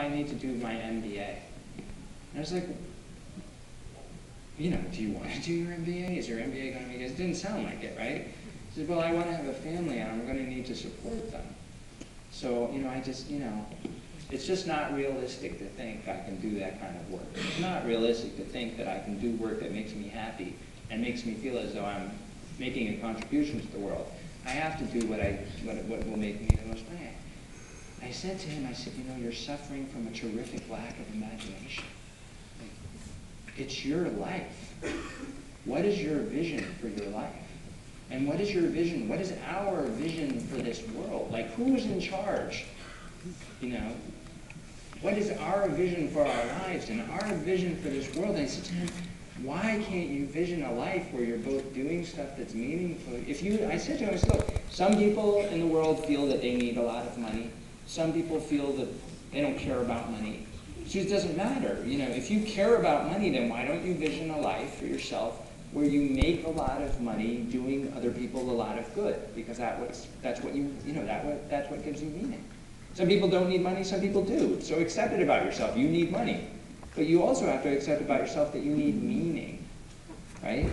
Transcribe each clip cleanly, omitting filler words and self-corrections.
I need to do my MBA. And I was like, you know, do you want to do your MBA? Is your MBA going to make it? It didn't sound like it, right? He said, well, I want to have a family and I'm going to need to support them. So, you know, I just, you know, it's just not realistic to think I can do that kind of work. It's not realistic to think that I can do work that makes me happy and makes me feel as though I'm making a contribution to the world. I have to do what will make me the most money. I said to him, I said, you know, you're suffering from a terrific lack of imagination. It's your life. What is your vision for your life? And what is your vision? What is our vision for this world? Like, who is in charge? You know, what is our vision for our lives and our vision for this world? And I said to him, why can't you vision a life where you're both doing stuff that's meaningful? I said to him, I said, look, some people in the world feel that they need a lot of money. Some people feel that they don't care about money. It just doesn't matter. You know, if you care about money, then why don't you vision a life for yourself where you make a lot of money doing other people a lot of good? Because that's what gives you meaning. Some people don't need money, some people do. So accept it about yourself. You need money. But you also have to accept about yourself that you need meaning, right?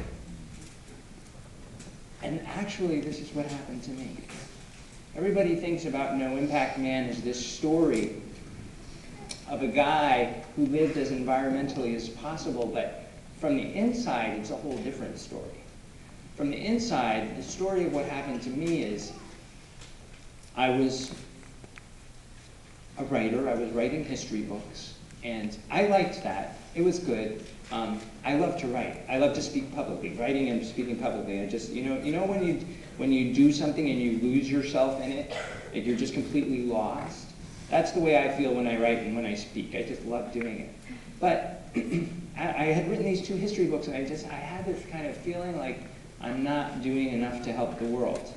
And actually, this is what happened to me. Everybody thinks about No Impact Man as this story of a guy who lived as environmentally as possible, but from the inside, it's a whole different story. From the inside, the story of what happened to me is I was a writer. I was writing history books, and I liked that. It was good. I love to write. I love to speak publicly. Writing and speaking publicly. I just, you know when you do something and you lose yourself in it, like you're just completely lost? That's the way I feel when I write and when I speak. I just love doing it. But I had written these 2 history books, and I had this kind of feeling like I'm not doing enough to help the world.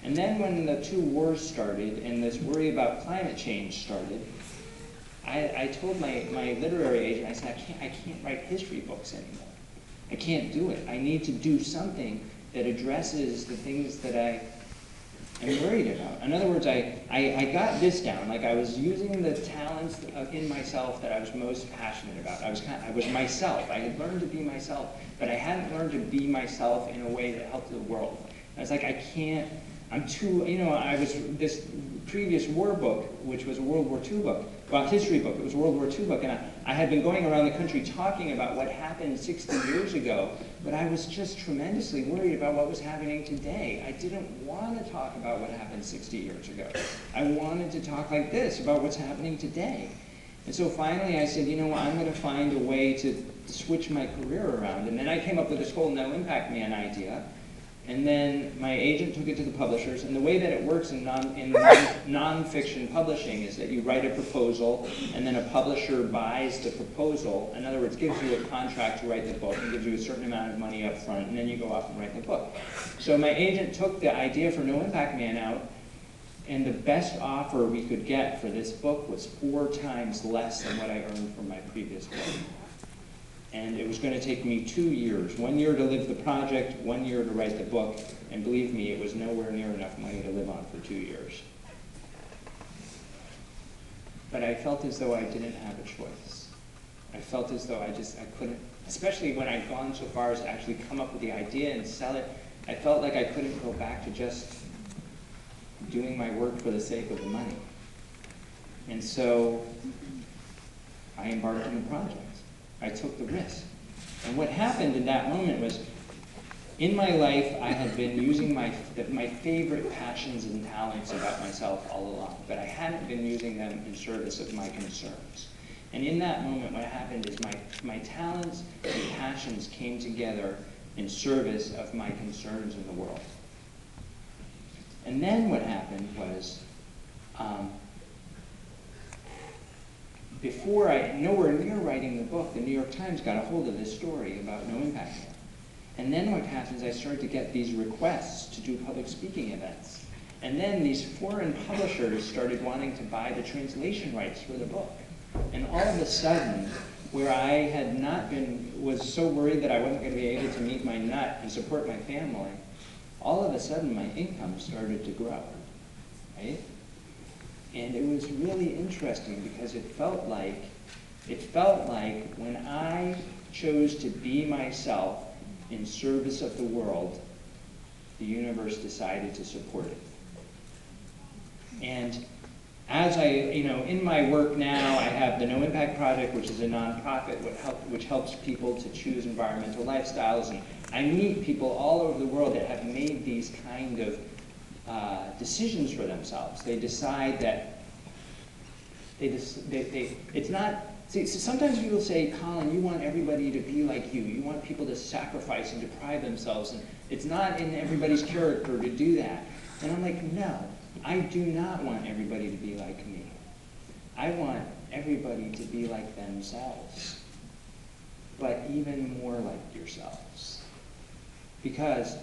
And then when the 2 wars started and this worry about climate change started, I told my literary agent, I said, I can't write history books anymore. I can't do it. I need to do something that addresses the things that I am worried about. In other words, I got this down. Like, I was using the talents in myself that I was most passionate about. I was myself. I had learned to be myself, but I hadn't learned to be myself in a way that helped the world. I was like, I can't. I'm too, I was, this previous war book, which was a World War II book, well, history book, it was a World War II book, and I had been going around the country talking about what happened 60 years ago, but I was just tremendously worried about what was happening today. I didn't want to talk about what happened 60 years ago. I wanted to talk like this about what's happening today. And so finally I said, I'm going to find a way to switch my career around. And then I came up with this whole No Impact Man idea. And then my agent took it to the publishers, and the way that it works in non-fiction publishing is that you write a proposal, and then a publisher buys the proposal. In other words, gives you a contract to write the book, and gives you a certain amount of money up front, and then you go off and write the book. So my agent took the idea for No Impact Man out, and the best offer we could get for this book was 4 times less than what I earned from my previous book. And it was going to take me 2 years, 1 year to live the project, 1 year to write the book, and believe me, it was nowhere near enough money to live on for 2 years. But I felt as though I didn't have a choice. I felt as though I couldn't, especially when I'd gone so far as to actually come up with the idea and sell it, I felt like I couldn't go back to just doing my work for the sake of the money. And so I embarked on the project. I took the risk. And what happened in that moment was, in my life, I had been using my favorite passions and talents about myself all along, but I hadn't been using them in service of my concerns. And in that moment, what happened is my talents and passions came together in service of my concerns in the world. And then what happened was, nowhere near writing the book, the New York Times got a hold of this story about No Impact Man. And then what happens, I started to get these requests to do public speaking events. And then these foreign publishers started wanting to buy the translation rights for the book. And all of a sudden, where I had was so worried that I wasn't going to be able to meet my nut and support my family, all of a sudden my income started to grow, right? And it was really interesting because it felt like when I chose to be myself in service of the world, the universe decided to support it. And as in my work now, I have the No Impact Project, which is a nonprofit which helps people to choose environmental lifestyles. And I meet people all over the world that have made these kind of decisions for themselves. They decide that it's not. See, so sometimes people say, Colin, you want everybody to be like you. You want people to sacrifice and deprive themselves, and it's not in everybody's character to do that. And I'm like, no, I do not want everybody to be like me. I want everybody to be like themselves, but even more like yourselves. Because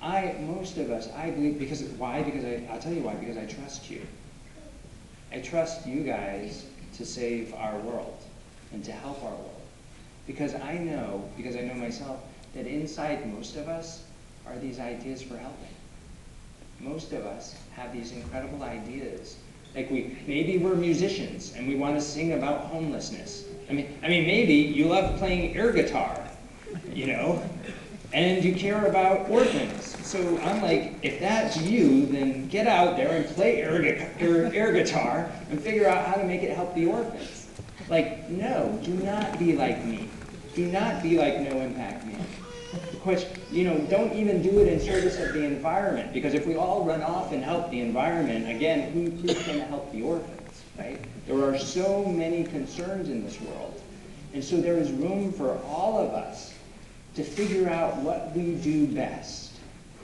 most of us, I believe, why? Because I'll tell you why, because I trust you. I trust you guys to save our world and to help our world. Because I know myself, that inside most of us are these ideas for helping. Most of us have these incredible ideas. Like maybe we're musicians and we want to sing about homelessness. I mean, maybe you love playing air guitar, and you care about orphans. So I'm like, if that's you, then get out there and play air guitar and figure out how to make it help the orphans. Like, no, do not be like me. Do not be like No Impact Man. Don't even do it in service of the environment, because if we all run off and help the environment, again, who's going to help the orphans, right? There are so many concerns in this world. And so there is room for all of us to figure out what we do best,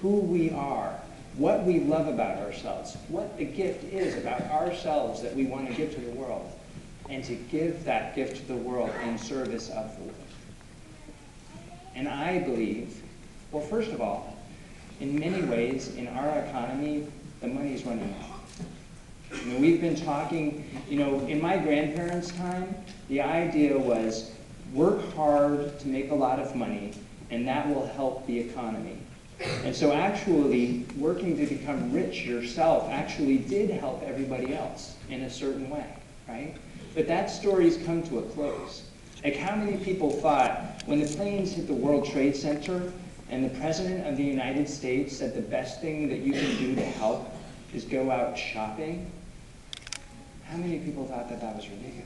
who we are, what we love about ourselves, what the gift is about ourselves that we want to give to the world, and to give that gift to the world in service of the world. And I believe, well, first of all, in many ways, in our economy, the money's running out. We've been talking, in my grandparents' time, the idea was work hard to make a lot of money, and that will help the economy. And so actually, working to become rich yourself actually did help everybody else in a certain way, right? But that story's come to a close. Like, how many people thought when the planes hit the World Trade Center and the President of the United States said the best thing that you can do to help is go out shopping? How many people thought that was ridiculous?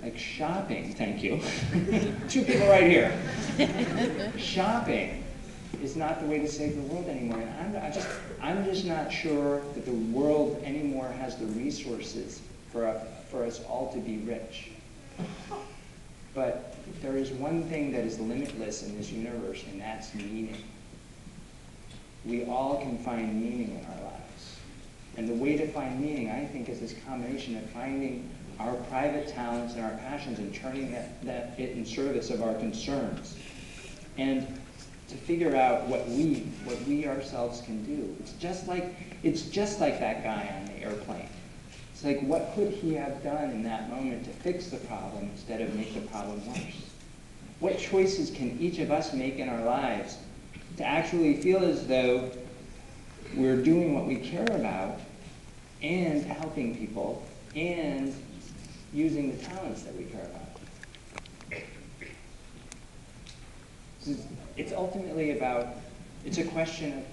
Like, shopping, thank you. 2 people right here. Shopping is not the way to save the world anymore. And I'm just not sure that the world anymore has the resources for us all to be rich. But there is one thing that is limitless in this universe, and that's meaning. We all can find meaning in our lives. And the way to find meaning, I think, is this combination of finding our private talents and our passions and turning that in service of our concerns. And to figure out what we ourselves can do. It's just like that guy on the airplane. It's like, what could he have done in that moment to fix the problem instead of make the problem worse? What choices can each of us make in our lives to actually feel as though we're doing what we care about and helping people and using the talents that we care about? It's ultimately it's a question of,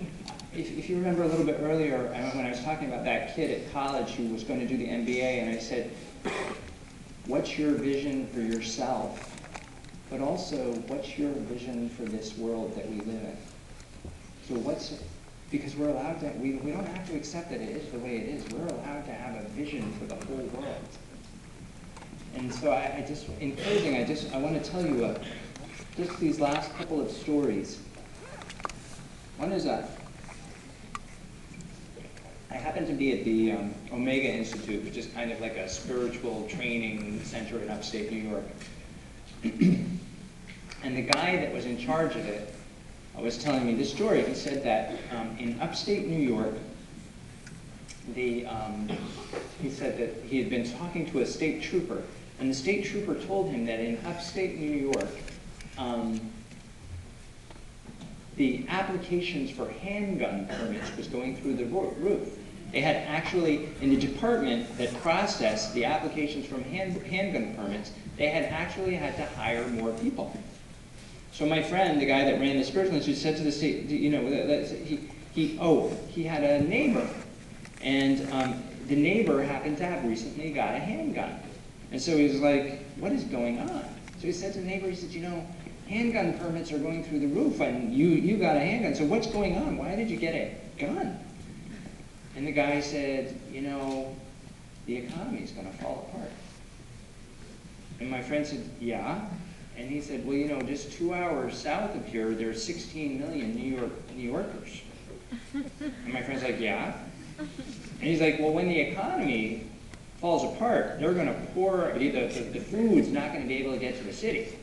if you remember a little bit earlier when I was talking about that kid at college who was going to do the MBA, and I said, what's your vision for yourself? But also, what's your vision for this world that we live in? So because we're allowed to, we don't have to accept that it is the way it is. We're allowed to have a vision for the whole world. And so in closing, I want to tell you just these last couple of stories. One is I happen to be at the Omega Institute, which is kind of like a spiritual training center in upstate New York. And the guy that was in charge of it was telling me this story. He said that in upstate New York, he said that he had been talking to a state trooper, and the state trooper told him that in upstate New York, the applications for handgun permits was going through the roof. They had actually, in the department that processed the applications from handgun permits, they had actually had to hire more people. So my friend, the guy that ran the spiritual institute, said to the state, you know, he had a neighbor, and the neighbor happened to have recently got a handgun. And so he was like, what is going on? So he said to the neighbor, he said, you know, handgun permits are going through the roof, and you got a handgun, so what's going on? Why did you get a gun? And the guy said, you know, the economy's going to fall apart. And my friend said, yeah? And he said, well, you know, just 2 hours south of here, there's 16 million New Yorkers. And my friend's like, yeah? And he's like, well, when the economy falls apart, they're going to pour, the food's not going to be able to get to the city.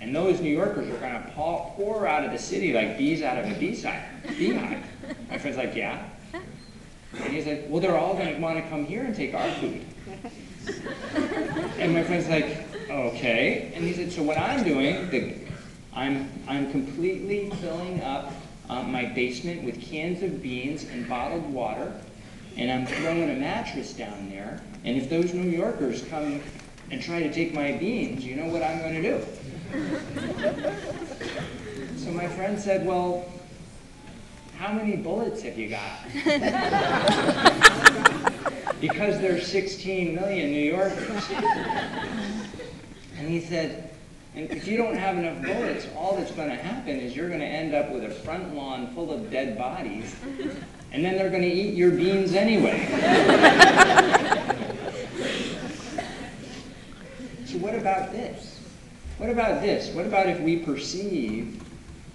And those New Yorkers are going to pour out of the city like bees out of a beehive. My friend's like, yeah? And he's like, well, they're all going to want to come here and take our food. And my friend's like, okay. And he said, so what I'm doing, I'm completely filling up my basement with cans of beans and bottled water, and I'm throwing a mattress down there, and if those New Yorkers come and try to take my beans, you know what I'm going to do? So my friend said, well, how many bullets have you got? Because there's 16 million New Yorkers. And he said, and if you don't have enough bullets, all that's going to happen is you're going to end up with a front lawn full of dead bodies, and then they're going to eat your beans anyway. So what about this? What about this? What about if we perceive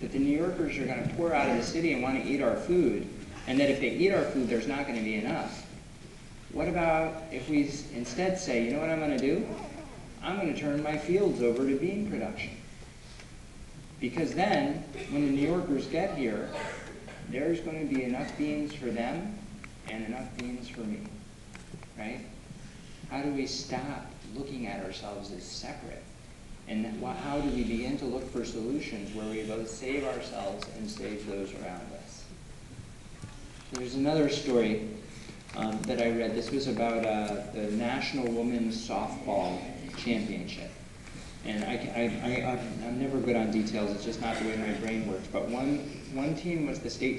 that the New Yorkers are going to pour out of the city and want to eat our food, and that if they eat our food, there's not going to be enough? What about if we instead say, you know what I'm going to do? I'm going to turn my fields over to bean production. Because then, when the New Yorkers get here, there's going to be enough beans for them and enough beans for me, right? How do we stop looking at ourselves as separate? And how do we begin to look for solutions where we both save ourselves and save those around us? So there's another story that I read. This was about the National Women's Softball Championship. And I'm never good on details. It's just not the way my brain works. But one team was the state